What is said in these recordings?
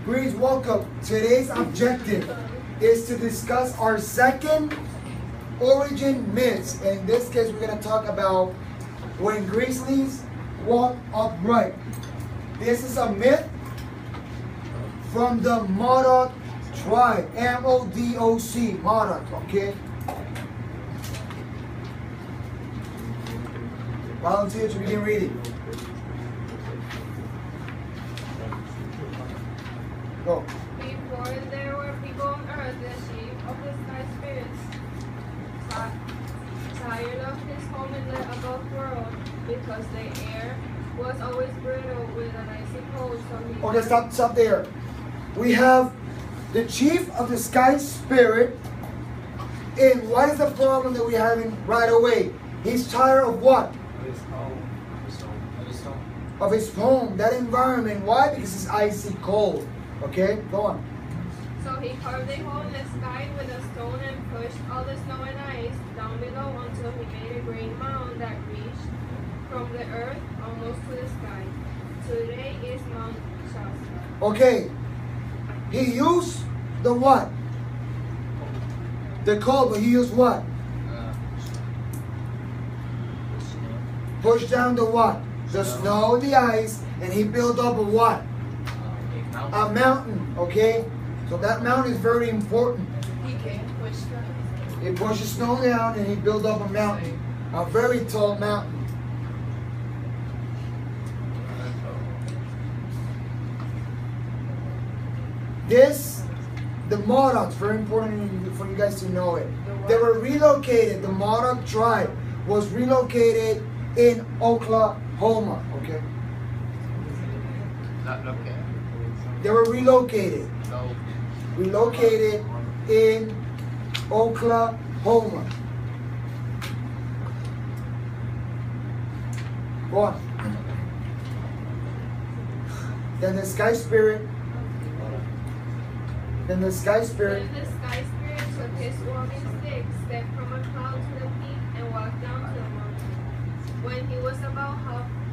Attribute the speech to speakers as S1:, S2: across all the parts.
S1: Greens, welcome. Today's objective is to discuss our second origin myths. In this case, we're going to talk about when grizzlies walk upright. This is a myth from the Modoc tribe. M-O-D-O-C, Modoc, okay? Volunteer to begin reading. Go.
S2: Before there were people on earth, the chief of the sky spirits, tired of his home in the above world, because the air was always brittle with an icy cold, so he...
S1: Okay, stop there. We have the chief of the sky spirit, and what is the problem that we're having right away? He's tired of what? Of his home, that environment. Why? Because it's icy cold. Okay, go on.
S2: So he carved a hole in the sky with a stone and pushed all the snow and ice down below until he made a great mound that reached from the earth almost to the sky. Today is Mount Shasta.
S1: Okay, he used the what? The cold, but he used what? Push down the what? The snow, the ice, and he built up a what? A mountain, okay? So that mountain is very important.
S2: He can push the...
S1: He pushes snow down and he built up a mountain. A very tall mountain. This, the Modocs, very important for you guys to know it. They were relocated, the Modoc tribe was relocated in Oklahoma, okay?
S3: Not located.
S1: They were relocated.
S3: No.
S1: Relocated in Oklahoma. Go on. Then the sky spirit.
S2: Then the sky spirit took his walking stick, stepped from a cloud to the peak, and walked down to the mountain. When he was about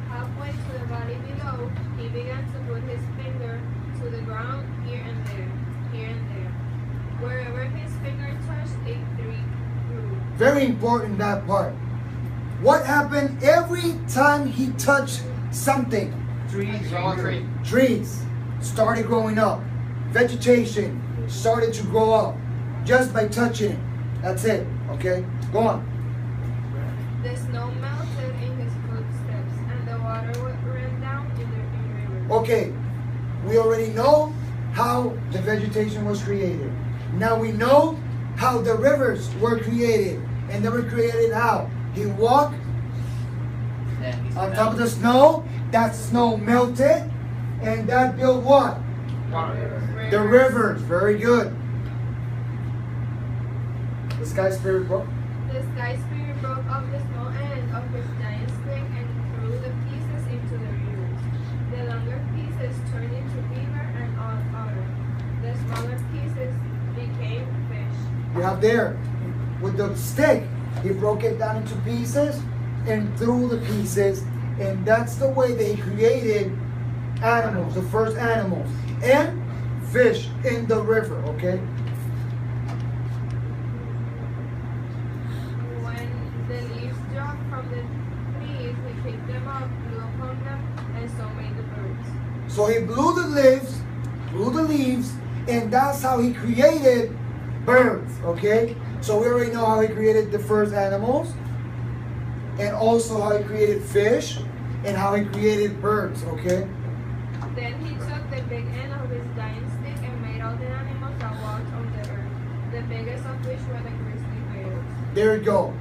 S2: halfway to the valley below, he began to put his finger to the ground here and there. Wherever his finger touched, a tree grew.
S1: Very important, that part. What happened every time he touched something? Trees started growing up. Vegetation started to grow up just by touching it. That's it, okay? Go on.
S2: The snow melted in his footsteps, and the water ran down in the river.
S1: Okay, we already know how the vegetation was created. Now we know how the rivers were created. And they were created how? He walked on top of the snow, that snow melted, and that built what? The rivers. Very good. The sky spirit broke.
S2: The sky spirit broke off the small end of his giant stick and threw the pieces into the rivers. The longer pieces turned into beaver and otter. The smaller pieces became fish.
S1: You have there, with the stick, he broke it down into pieces and threw the pieces, and that's the way they created animals, the first animals, and fish in the river, okay?
S2: When the leaves dropped from the trees, he picked them up, blew upon them, and so made the birds.
S1: So he blew the leaves, and that's how he created birds, okay? So we already know how he created the first animals, and also how he created fish, and how he created birds, okay?
S2: Then he took the big end of his giant stick and made all the animals that walked on the earth, the biggest of which were the grizzly bears.
S1: There you go.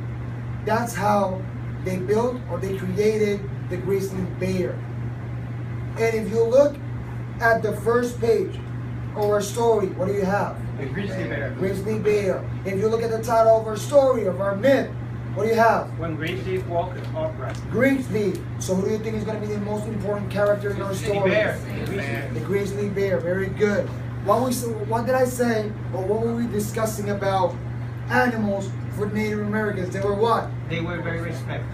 S1: That's how they built or they created the grizzly bear. And if you look at the first page of our story, what do you have?
S3: The grizzly bear.
S1: Grizzly bear. If you look at the title of our story, of our myth, what do you have?
S4: When grizzlies walk upright.
S1: Grizzly. So who do you think is going to be the most important character in our story?
S3: Bear.
S1: The grizzly bear. Very good. What did I say, or what were we discussing about animals for Native Americans? They were what?
S4: They were very respected.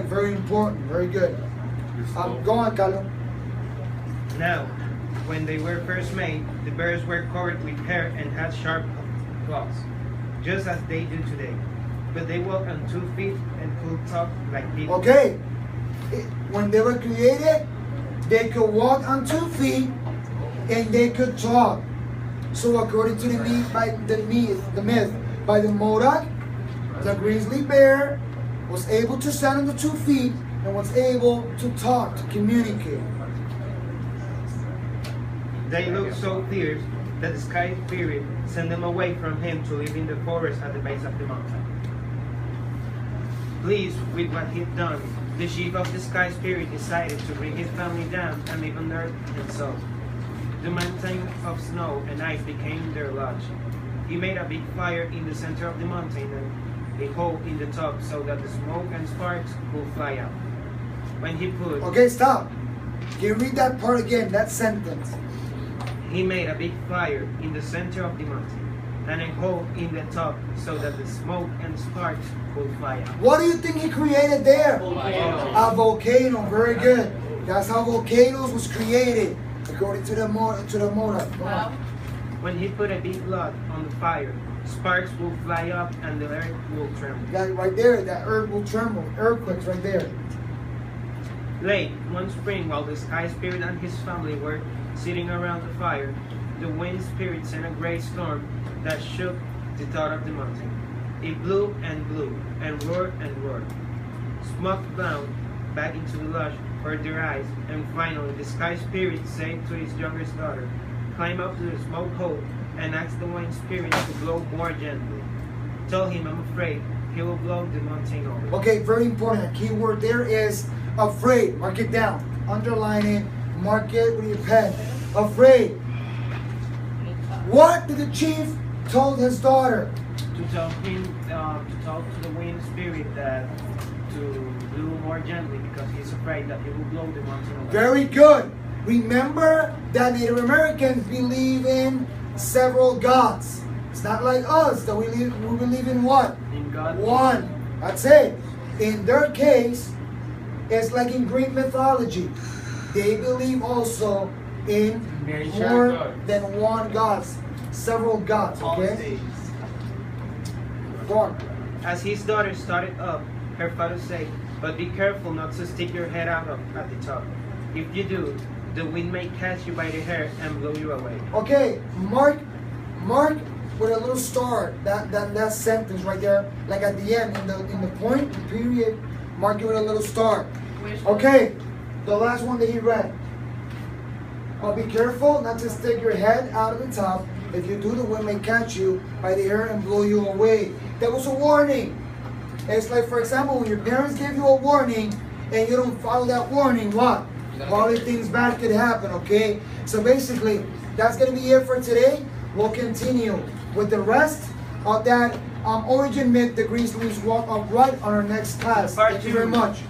S1: Very important, very good. Go on, Carlo.
S4: Now, When they were first made, the bears were covered with hair and had sharp claws, just as they do today. But they walk on 2 feet and could talk like people.
S1: Okay, when they were created, they could walk on 2 feet and they could talk. So according to the myth, by the Modoc, the grizzly bear was able to stand on the 2 feet and was able to talk, to communicate.
S4: They looked so fierce that the sky spirit sent them away from him to live in the forest at the base of the mountain. Pleased with what he'd done, the chief of the sky spirit decided to bring his family down and live on earth himself. The mountain of snow and ice became their lodge. He made a big fire in the center of the mountain and a hole in the top so that the smoke and sparks could fly out. When he put...
S1: Okay, stop. Can you read that part again, that sentence?
S4: He made a big fire in the center of the mountain and a hole in the top so that the smoke and sparks could fly out.
S1: What do you think he created there?
S4: Volcano.
S1: A volcano, very good. That's how volcanoes was created, according to the Modoc.
S4: When he put a big log on the fire, sparks will fly up and the earth will tremble.
S1: That right there, that earth will tremble. Earthquakes right there.
S4: Late one spring, while the sky spirit and his family were sitting around the fire, the wind spirit sent a great storm that shook the top of the mountain. It blew and roared and roared. Smoke blown back into the lodge for their eyes, and finally the sky spirit said to his youngest daughter, "Climb up to the smoke hole and ask the wind spirit to blow more gently. Tell him I'm afraid he will blow the mountain over."
S1: Okay, very important. A key word there is afraid. Mark it down. Underline it. Mark it with your pen. Afraid. What did the chief told his daughter?
S4: To tell him, to talk to the wind spirit that to blow more gently because he's afraid that he will blow the mountain over.
S1: Very good. Remember that Native Americans believe in several gods. It's not like us that we believe in what?
S4: In God.
S1: One. That's it. In their case, it's like in Greek mythology. They believe also in more than one god. Several gods, okay? Go on.
S4: As his daughter started up, her father said, "But be careful not to stick your head out at the top. If you do, the wind may catch you by the hair and blow you away."
S1: Okay, mark with a little star that sentence right there, like at the end in the point, the period, mark it with a little star. Okay, the last one that he read. But be careful not to stick your head out of the top. If you do, the wind may catch you by the hair and blow you away. That was a warning. It's like, for example, when your parents give you a warning and you don't follow that warning, what? Probably things bad could happen, okay? So basically, that's going to be it for today. We'll continue with the rest of that origin myth, the Grizzlies walk upright, on our next class. Thank you very much.